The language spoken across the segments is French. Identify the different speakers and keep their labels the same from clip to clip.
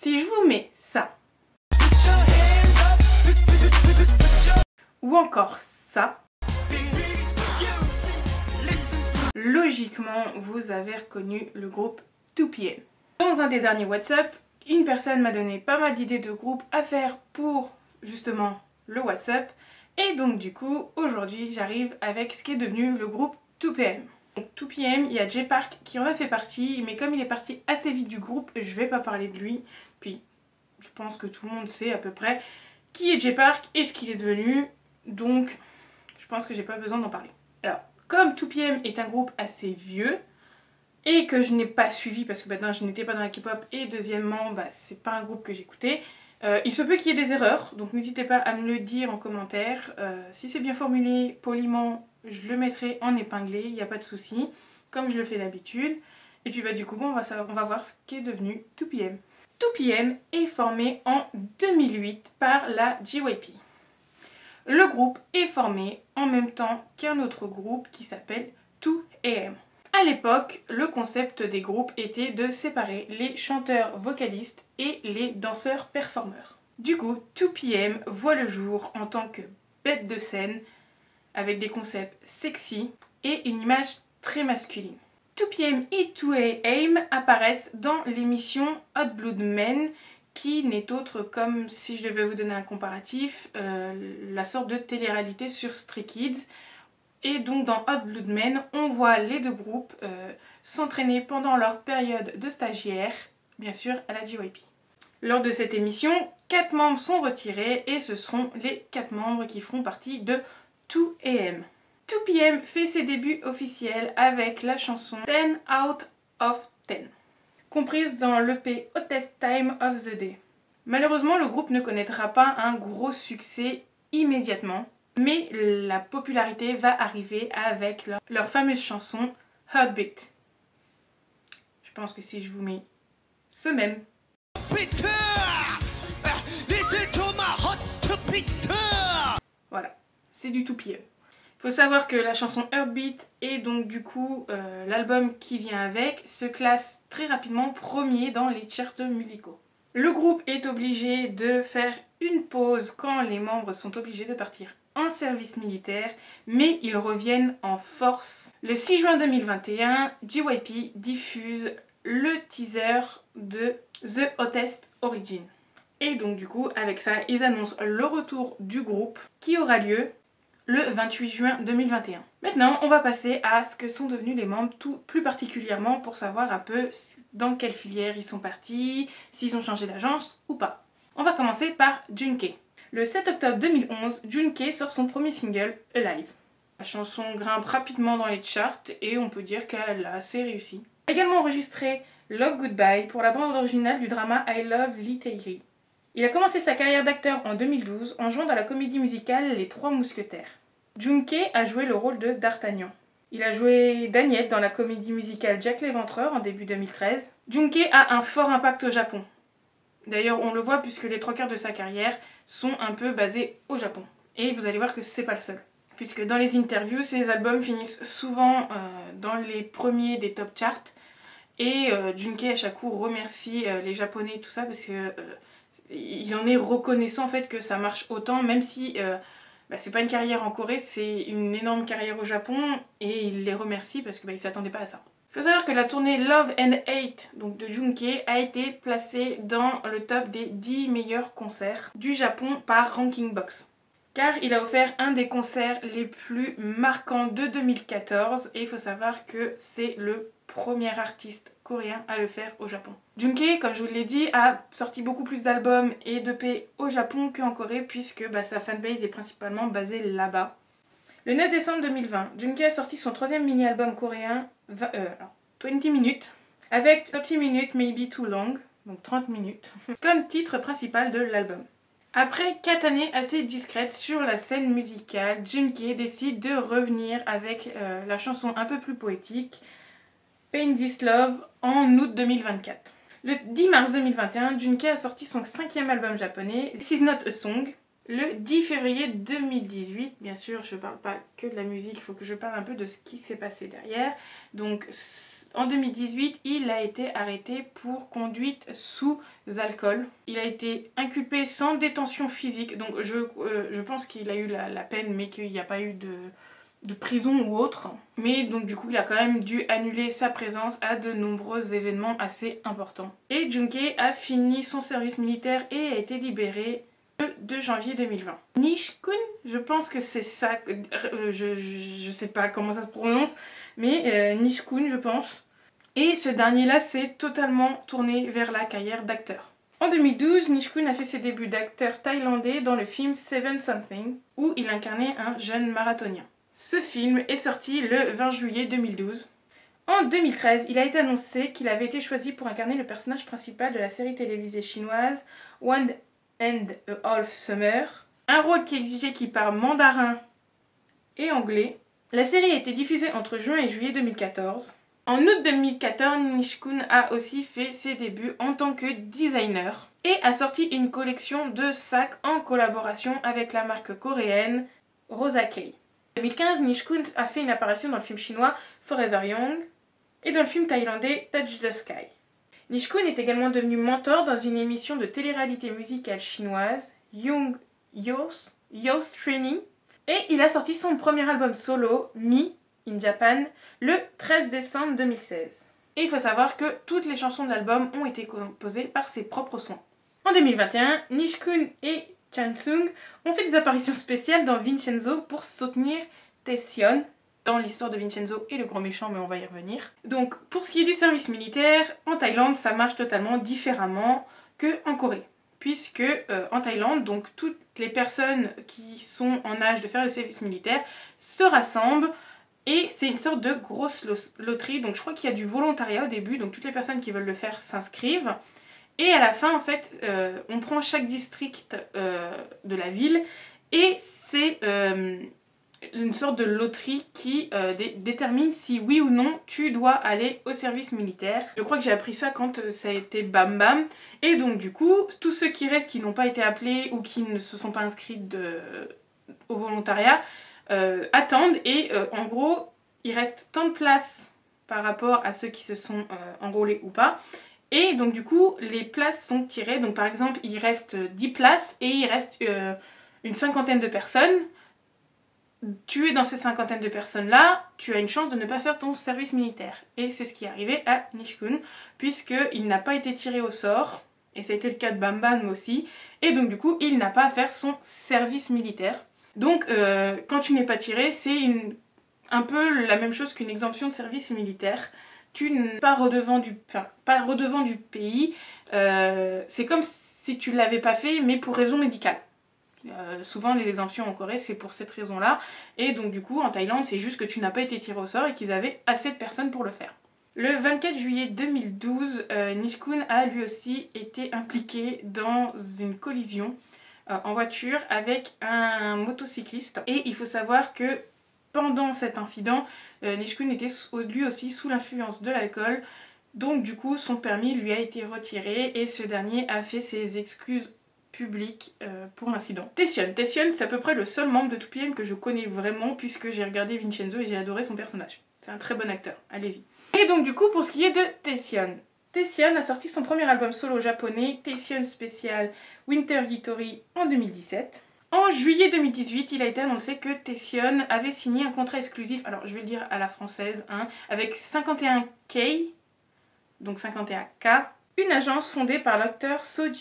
Speaker 1: Si je vous mets ça, ou encore ça, logiquement, vous avez reconnu le groupe 2PM. Dans un des derniers WhatsApp, une personne m'a donné pas mal d'idées de groupes à faire pour justement le WhatsApp. Et donc du coup, aujourd'hui, j'arrive avec ce qui est devenu le groupe 2PM. Donc 2PM, il y a Jay Park qui en a fait partie, mais comme il est parti assez vite du groupe, je vais pas parler de lui. Puis, je pense que tout le monde sait à peu près qui est Jay Park et ce qu'il est devenu. Donc, je pense que j'ai pas besoin d'en parler. Alors, comme 2PM est un groupe assez vieux, et que je n'ai pas suivi parce que maintenant je n'étais pas dans la K-pop et deuxièmement c'est pas un groupe que j'écoutais. Il se peut qu'il y ait des erreurs, donc n'hésitez pas à me le dire en commentaire. Si c'est bien formulé, poliment, je le mettrai en épinglé, il n'y a pas de souci, comme je le fais d'habitude. Et puis du coup on va voir ce qu'est devenu 2PM. 2PM est formé en 2008 par la JYP. Le groupe est formé en même temps qu'un autre groupe qui s'appelle 2AM. À l'époque, le concept des groupes était de séparer les chanteurs vocalistes et les danseurs performeurs. Du coup, 2PM voit le jour en tant que bête de scène, avec des concepts sexy et une image très masculine. 2PM et 2AM apparaissent dans l'émission Hot Blood Men, qui n'est autre, comme si je devais vous donner un comparatif, la sorte de télé-réalité sur Stray Kids. Et donc dans Hot Blood Men, on voit les deux groupes s'entraîner pendant leur période de stagiaire, bien sûr à la JYP. Lors de cette émission, 4 membres sont retirés et ce seront les 4 membres qui feront partie de 2AM. 2PM fait ses débuts officiels avec la chanson 10 Out of 10, comprise dans l'EP Hottest Time of the Day. Malheureusement, le groupe ne connaîtra pas un gros succès immédiatement, mais la popularité va arriver avec leur fameuse chanson Heartbeat. Je pense que si je vous mets ce même. Voilà, c'est du 2PM. Il faut savoir que la chanson Heartbeat et donc du coup l'album qui vient avec se classe très rapidement premier dans les charts musicaux. Le groupe est obligé de faire une pause quand les membres sont obligés de partir en service militaire, mais ils reviennent en force. Le 6 juin 2021, JYP diffuse le teaser de The Hottest Origin. Et donc du coup, avec ça, ils annoncent le retour du groupe qui aura lieu le 28 juin 2021. Maintenant, on va passer à ce que sont devenus les membres, plus particulièrement pour savoir un peu dans quelle filière ils sont partis, s'ils ont changé d'agence ou pas. On va commencer par Junkei. Le 7 octobre 2011, Junkei sort son premier single, Alive. La chanson grimpe rapidement dans les charts et on peut dire qu'elle a assez réussi. Il a également enregistré Love Goodbye pour la bande originale du drama I Love Lee Tae-hee. Il a commencé sa carrière d'acteur en 2012 en jouant dans la comédie musicale Les Trois Mousquetaires. Junkei a joué le rôle de D'Artagnan. Il a joué Daniel dans la comédie musicale Jack l'Éventreur en début 2013. Junkei a un fort impact au Japon. D'ailleurs, on le voit puisque les 3/4 de sa carrière sont un peu basés au Japon. Et vous allez voir que c'est pas le seul. Puisque dans les interviews, ses albums finissent souvent dans les premiers des top charts. Et Junkei à chaque coup remercie les Japonais et tout ça parce que il en est reconnaissant en fait que ça marche autant, même si c'est pas une carrière en Corée, c'est une énorme carrière au Japon et il les remercie parce que il s'attendait pas à ça. Il faut savoir que la tournée Love and Hate donc de Junkei a été placée dans le top des 10 meilleurs concerts du Japon par Ranking Box. Car il a offert un des concerts les plus marquants de 2014 et il faut savoir que c'est le premier artiste coréen à le faire au Japon. Junkei, comme je vous l'ai dit, a sorti beaucoup plus d'albums et d'EP au Japon qu'en Corée puisque sa fanbase est principalement basée là-bas. Le 9 décembre 2020, Junkei a sorti son 3e mini-album coréen 20 minutes avec 30 minutes maybe too long, donc 30 minutes, comme titre principal de l'album. Après 4 années assez discrètes sur la scène musicale, Junkei décide de revenir avec la chanson un peu plus poétique Pain This Love en août 2024. Le 10 mars 2021, Junkei a sorti son 5e album japonais, This Is Not a Song. Le 10 février 2018, bien sûr je parle pas que de la musique, il faut que je parle un peu de ce qui s'est passé derrière. Donc En 2018, il a été arrêté pour conduite sous alcool. Il a été inculpé sans détention physique, donc je pense qu'il a eu la peine, mais qu'il n'y a pas eu de prison ou autre. Mais donc du coup, il a quand même dû annuler sa présence à de nombreux événements assez importants. Et Junkei a fini son service militaire et a été libéré le 2 janvier 2020. Nishikun, je pense que c'est ça, je sais pas comment ça se prononce, mais Nishikun je pense. Et ce dernier-là s'est totalement tourné vers la carrière d'acteur. En 2012, Nishikun a fait ses débuts d'acteur thaïlandais dans le film Seven Something, où il incarnait un jeune marathonien. Ce film est sorti le 20 juillet 2012. En 2013, il a été annoncé qu'il avait été choisi pour incarner le personnage principal de la série télévisée chinoise One and a Half Summer, un rôle qui exigeait qu'il parle mandarin et anglais. La série a été diffusée entre juin et juillet 2014. En août 2014, Nishikun a aussi fait ses débuts en tant que designer et a sorti une collection de sacs en collaboration avec la marque coréenne Rosa Kei. En 2015, Nishikun a fait une apparition dans le film chinois Forever Young et dans le film thaïlandais Touch the Sky. Nishikun est également devenu mentor dans une émission de télé-réalité musicale chinoise, Young Youth Training, et il a sorti son premier album solo, Me in Japan, le 13 décembre 2016. Et il faut savoir que toutes les chansons de l'album ont été composées par ses propres soins. En 2021, Nishikun et Chansung ont fait des apparitions spéciales dans Vincenzo pour soutenir Taecyeon dans l'histoire de Vincenzo et le grand méchant, mais on va y revenir. Donc pour ce qui est du service militaire, en Thaïlande ça marche totalement différemment qu'en Corée. Puisque en Thaïlande, donc toutes les personnes qui sont en âge de faire le service militaire se rassemblent et c'est une sorte de grosse loterie. Donc je crois qu'il y a du volontariat au début, donc toutes les personnes qui veulent le faire s'inscrivent. Et à la fin, en fait, on prend chaque district de la ville et c'est une sorte de loterie qui détermine si oui ou non tu dois aller au service militaire. Je crois que j'ai appris ça quand ça a été Bam Bam. Et donc du coup, tous ceux qui restent, qui n'ont pas été appelés ou qui ne se sont pas inscrits au volontariat, attendent et en gros, il reste tant de places par rapport à ceux qui se sont enrôlés ou pas. Et donc du coup, les places sont tirées. Donc par exemple, il reste 10 places et il reste une cinquantaine de personnes. Tu es dans ces cinquantaines de personnes-là, tu as une chance de ne pas faire ton service militaire. Et c'est ce qui est arrivé à Nishikun, puisqu'il n'a pas été tiré au sort, et ça a été le cas de Bam Bam aussi, et donc du coup, il n'a pas à faire son service militaire. Donc, quand tu n'es pas tiré, c'est un peu la même chose qu'une exemption de service militaire. Tu n'es pas redevant du pays, c'est comme si tu ne l'avais pas fait, mais pour raison médicale. Souvent les exemptions en Corée c'est pour cette raison là et donc du coup en Thaïlande c'est juste que tu n'as pas été tiré au sort et qu'ils avaient assez de personnes pour le faire. Le 24 juillet 2012, Nishikun a lui aussi été impliqué dans une collision en voiture avec un motocycliste et il faut savoir que pendant cet incident, Nishikun était lui aussi sous l'influence de l'alcool. Donc du coup son permis lui a été retiré et ce dernier a fait ses excuses public pour l'incident. Taecyeon, c'est à peu près le seul membre de 2PM que je connais vraiment puisque j'ai regardé Vincenzo et j'ai adoré son personnage. C'est un très bon acteur, allez-y. Et donc du coup pour ce qui est de Taecyeon a sorti son premier album solo japonais, Taecyeon Special Winter Hitori en 2017. En juillet 2018, il a été annoncé que Taecyeon avait signé un contrat exclusif, alors je vais le dire à la française, hein, avec 51K, donc 51K, une agence fondée par l'acteur So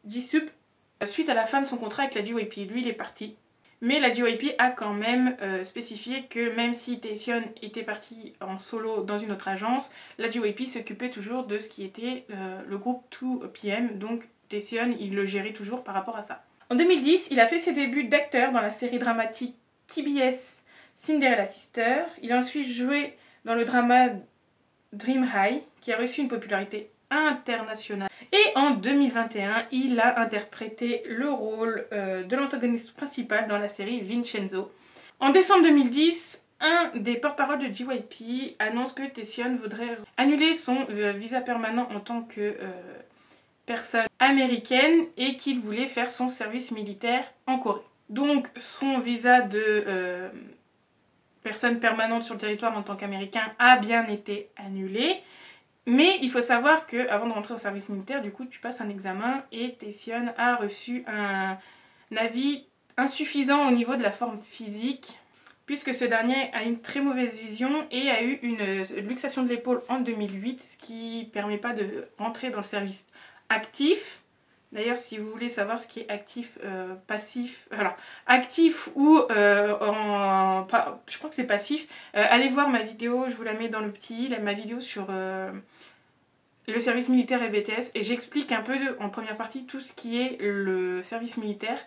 Speaker 1: Jisup, suite à la fin de son contrat avec la JYP. Lui il est parti, mais la JYP a quand même spécifié que même si Taecyeon était parti en solo dans une autre agence, la JYP s'occupait toujours de ce qui était le groupe 2PM, donc Taecyeon il le gérait toujours par rapport à ça. En 2010, il a fait ses débuts d'acteur dans la série dramatique KBS Cinderella Sister. Il a ensuite joué dans le drama Dream High qui a reçu une popularité internationale. Et en 2021, il a interprété le rôle de l'antagoniste principal dans la série Vincenzo. En décembre 2010, un des porte-parole de JYP annonce que Taecyeon voudrait annuler son visa permanent en tant que personne américaine et qu'il voulait faire son service militaire en Corée. Donc son visa de personne permanente sur le territoire en tant qu'Américain a bien été annulée. Mais il faut savoir qu'avant de rentrer au service militaire, du coup, tu passes un examen et Taecyeon a reçu un avis insuffisant au niveau de la forme physique, puisque ce dernier a une très mauvaise vision et a eu une luxation de l'épaule en 2008, ce qui ne permet pas de rentrer dans le service actif. D'ailleurs, si vous voulez savoir ce qui est actif, passif, alors actif ou je crois que c'est passif, allez voir ma vidéo, je vous la mets dans le petit, ma vidéo sur le service militaire et BTS, et j'explique un peu en première partie tout ce qui est le service militaire.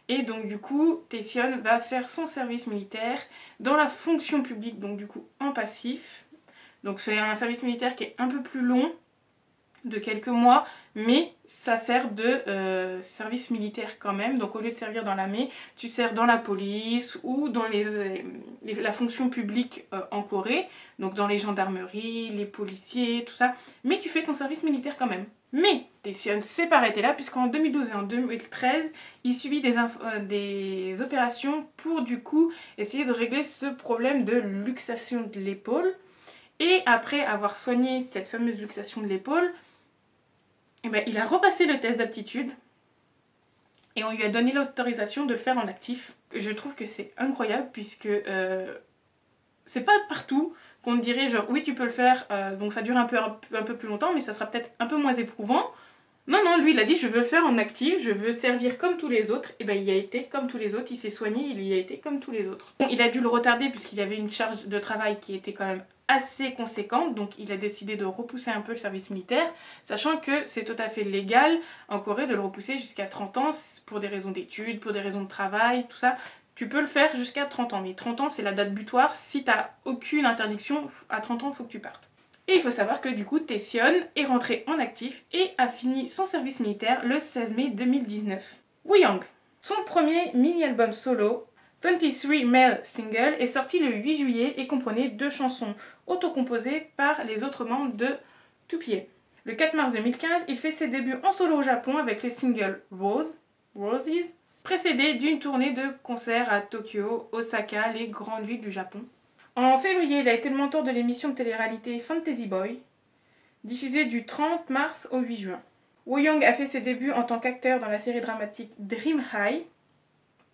Speaker 1: Et donc du coup, Taecyeon va faire son service militaire dans la fonction publique, donc du coup en passif. Donc c'est un service militaire qui est un peu plus long, de quelques mois, mais ça sert de service militaire quand même. Donc au lieu de servir dans l'armée, tu sers dans la police ou dans la fonction publique en Corée, donc dans les gendarmeries, les policiers, tout ça, mais tu fais ton service militaire quand même. Mais Taecyeon s'est pas arrêté là, puisqu'en 2012 et en 2013, il subit des opérations pour du coup essayer de régler ce problème de luxation de l'épaule. Et après avoir soigné cette fameuse luxation de l'épaule, eh ben, il a repassé le test d'aptitude et on lui a donné l'autorisation de le faire en actif. Je trouve que c'est incroyable, puisque c'est pas partout qu'on dirait genre oui tu peux le faire, donc ça dure un peu plus longtemps, mais ça sera peut-être un peu moins éprouvant. Non, non, lui il a dit je veux le faire en actif, je veux servir comme tous les autres. Et ben il y a été comme tous les autres, il s'est soigné, il y a été comme tous les autres. Bon, il a dû le retarder puisqu'il avait une charge de travail qui était quand même assez conséquente, donc il a décidé de repousser un peu le service militaire, sachant que c'est tout à fait légal en Corée de le repousser jusqu'à 30 ans pour des raisons d'études, pour des raisons de travail, tout ça. Tu peux le faire jusqu'à 30 ans, mais 30 ans c'est la date butoir. Si tu n'as aucune interdiction, à 30 ans il faut que tu partes. Et il faut savoir que du coup Taecyeon est rentré en actif et a fini son service militaire le 16 mai 2019. Wooyoung, son premier mini-album solo, 23 Male Single, est sorti le 8 juillet et comprenait 2 chansons autocomposées par les autres membres de 2PM. Le 4 mars 2015, il fait ses débuts en solo au Japon avec le single Roses, précédé d'une tournée de concerts à Tokyo, Osaka, les grandes villes du Japon. En février, il a été le mentor de l'émission de télé-réalité Fantasy Boy, diffusée du 30 mars au 8 juin. Wooyoung a fait ses débuts en tant qu'acteur dans la série dramatique Dream High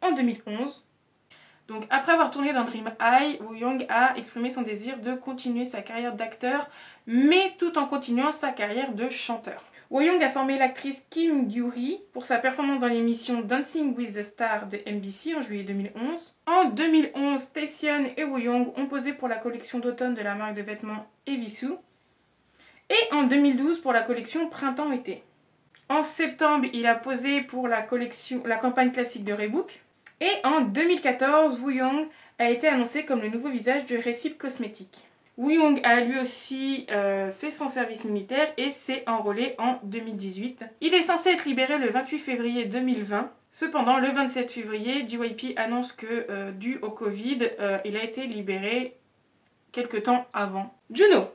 Speaker 1: en 2011. Donc après avoir tourné dans Dream High, Wooyoung a exprimé son désir de continuer sa carrière d'acteur, mais tout en continuant sa carrière de chanteur. Wooyoung a formé l'actrice Kim Gyu-ri pour sa performance dans l'émission Dancing with the Stars de MBC en juillet 2011. En 2011, Taecyeon et Wooyoung ont posé pour la collection d'automne de la marque de vêtements Evisu. Et en 2012 pour la collection Printemps-été. En septembre, il a posé pour la campagne classique de Reebok. Et en 2014, Wooyoung a été annoncé comme le nouveau visage de Recip Cosmetics. Wooyoung a lui aussi fait son service militaire et s'est enrôlé en 2018. Il est censé être libéré le 28 février 2020. Cependant, le 27 février, JYP annonce que dû au Covid, il a été libéré quelques temps avant. Juno.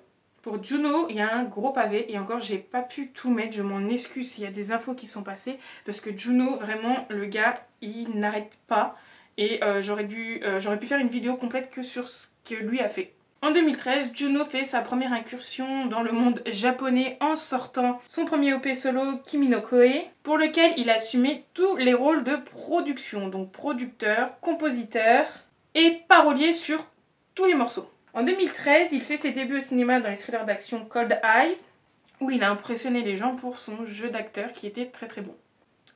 Speaker 1: Pour Juno, il y a un gros pavé et encore j'ai pas pu tout mettre, je m'en excuse s'il y a des infos qui sont passées parce que Juno, vraiment le gars, il n'arrête pas et j'aurais pu faire une vidéo complète que sur ce que lui a fait. En 2013, Juno fait sa première incursion dans le monde japonais en sortant son premier OP solo Kimi no Koe, pour lequel il a assumé tous les rôles de production, donc producteur, compositeur et parolier sur tous les morceaux. En 2013, il fait ses débuts au cinéma dans les thrillers d'action Cold Eyes, où il a impressionné les gens pour son jeu d'acteur qui était très très bon.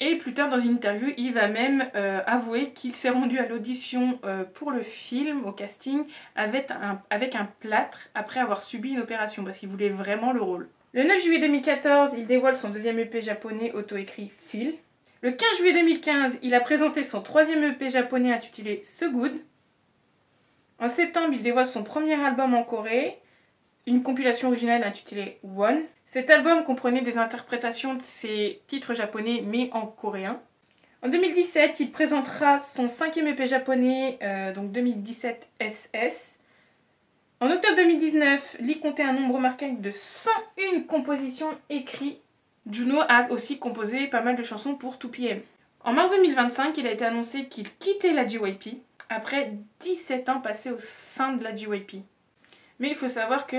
Speaker 1: Et plus tard dans une interview, il va même avouer qu'il s'est rendu à l'audition pour le film, au casting, avec un plâtre après avoir subi une opération, parce qu'il voulait vraiment le rôle. Le 9 juillet 2014, il dévoile son deuxième EP japonais auto-écrit Feel. Le 15 juillet 2015, il a présenté son troisième EP japonais intitulé So Good. En septembre, il dévoile son premier album en Corée, une compilation originale intitulée One. Cet album comprenait des interprétations de ses titres japonais mais en coréen. En 2017, il présentera son 5e EP japonais, donc 2017 SS. En octobre 2019, Lee comptait un nombre remarquable de 101 compositions écrites. Juno a aussi composé pas mal de chansons pour 2PM. En mars 2025, il a été annoncé qu'il quittait la JYP. après 17 ans passés au sein de la JYP. Mais il faut savoir que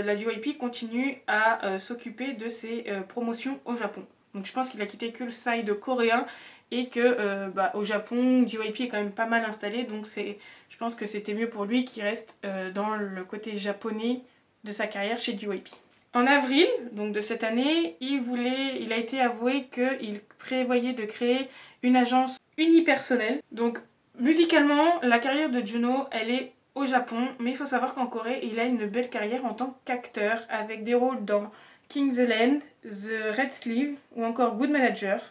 Speaker 1: la JYP continue à s'occuper de ses promotions au Japon. Donc je pense qu'il a quitté que le side coréen et que au Japon, JYP est quand même pas mal installé. Donc je pense que c'était mieux pour lui qu'il reste dans le côté japonais de sa carrière chez JYP. En avril donc de cette année, il a été avoué qu'il prévoyait de créer une agence unipersonnelle. Donc musicalement, la carrière de Juno, elle est au Japon, mais il faut savoir qu'en Corée, il a une belle carrière en tant qu'acteur, avec des rôles dans King the Land, The Red Sleeve ou encore Good Manager.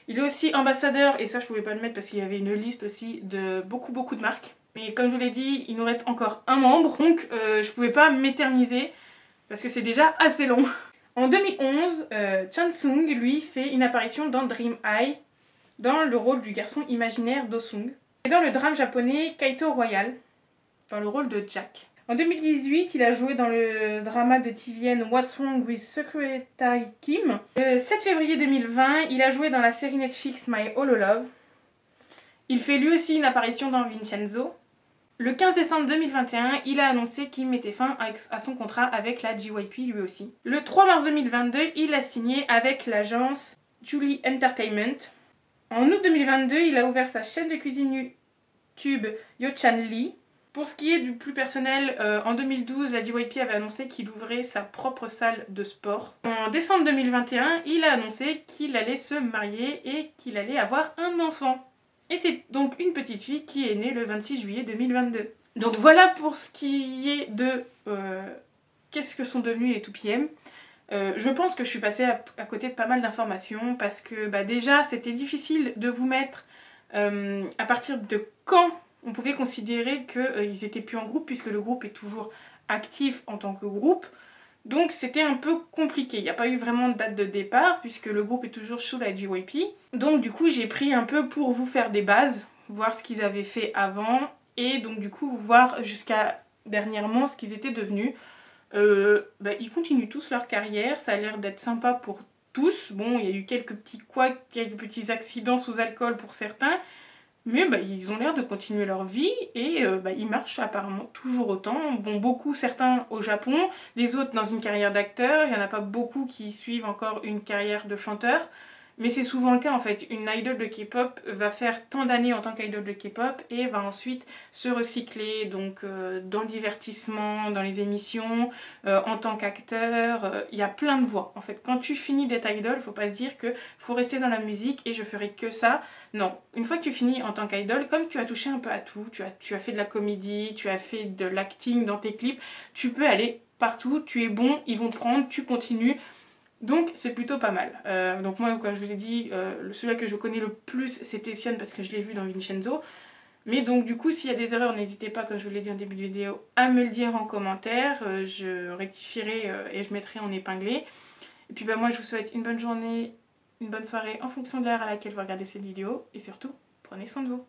Speaker 1: Il est aussi ambassadeur, et ça je pouvais pas le mettre parce qu'il y avait une liste aussi de beaucoup de marques. Mais comme je vous l'ai dit, il nous reste encore un membre, donc je pouvais pas m'éterniser parce que c'est déjà assez long. En 2011, Chansung, lui, fait une apparition dans Dream High, dans le rôle du garçon imaginaire Do-sung. Et dans le drame japonais Kaito Royal, dans le rôle de Jack. En 2018, il a joué dans le drama de TVN What's Wrong with Secretary Kim. Le 7 février 2020, il a joué dans la série Netflix My Holo Love. Il fait lui aussi une apparition dans Vincenzo. Le 15 décembre 2021, il a annoncé qu'il mettait fin à son contrat avec la JYP lui aussi. Le 3 mars 2022, il a signé avec l'agence Julie Entertainment. En août 2022, il a ouvert sa chaîne de cuisine YouTube Yochan Lee. Pour ce qui est du plus personnel, en 2012, la JYP avait annoncé qu'il ouvrait sa propre salle de sport. En décembre 2021, il a annoncé qu'il allait se marier et qu'il allait avoir un enfant. Et c'est donc une petite fille qui est née le 26 juillet 2022. Donc voilà pour ce qui est de qu'est-ce que sont devenus les 2PM. Je pense que je suis passée à côté de pas mal d'informations parce que déjà c'était difficile de vous mettre à partir de quand on pouvait considérer qu'ils étaient plus en groupe puisque le groupe est toujours actif en tant que groupe. Donc c'était un peu compliqué, il n'y a pas eu vraiment de date de départ puisque le groupe est toujours sous la JYP. Donc du coup j'ai pris un peu pour vous faire des bases, voir ce qu'ils avaient fait avant et donc du coup voir jusqu'à dernièrement ce qu'ils étaient devenus. Ils continuent tous leur carrière, ça a l'air d'être sympa pour tous. Bon, il y a eu quelques petits couacs, quelques petits accidents sous alcool pour certains, mais ils ont l'air de continuer leur vie et ils marchent apparemment toujours autant. Bon, beaucoup, certains au Japon, les autres dans une carrière d'acteur, il n'y en a pas beaucoup qui suivent encore une carrière de chanteur. Mais c'est souvent le cas en fait, une idol de K-pop va faire tant d'années en tant qu'idol de K-pop et va ensuite se recycler donc dans le divertissement, dans les émissions, en tant qu'acteur, il y a plein de voies. En fait, quand tu finis d'être idol, faut pas se dire que faut rester dans la musique et je ferai que ça. Non, une fois que tu finis en tant qu'idol, comme tu as touché un peu à tout, tu as fait de la comédie, tu as fait de l'acting dans tes clips, tu peux aller partout, tu es bon, ils vont te prendre, tu continues. Donc c'est plutôt pas mal. Donc moi, comme je vous l'ai dit, celui que je connais le plus c'est Sion parce que je l'ai vu dans Vincenzo. Mais donc du coup s'il y a des erreurs, n'hésitez pas, comme je vous l'ai dit en début de vidéo, à me le dire en commentaire. Je rectifierai et je mettrai en épinglé. Et puis moi je vous souhaite une bonne journée, une bonne soirée en fonction de l'heure à laquelle vous regardez cette vidéo. Et surtout, prenez soin de vous.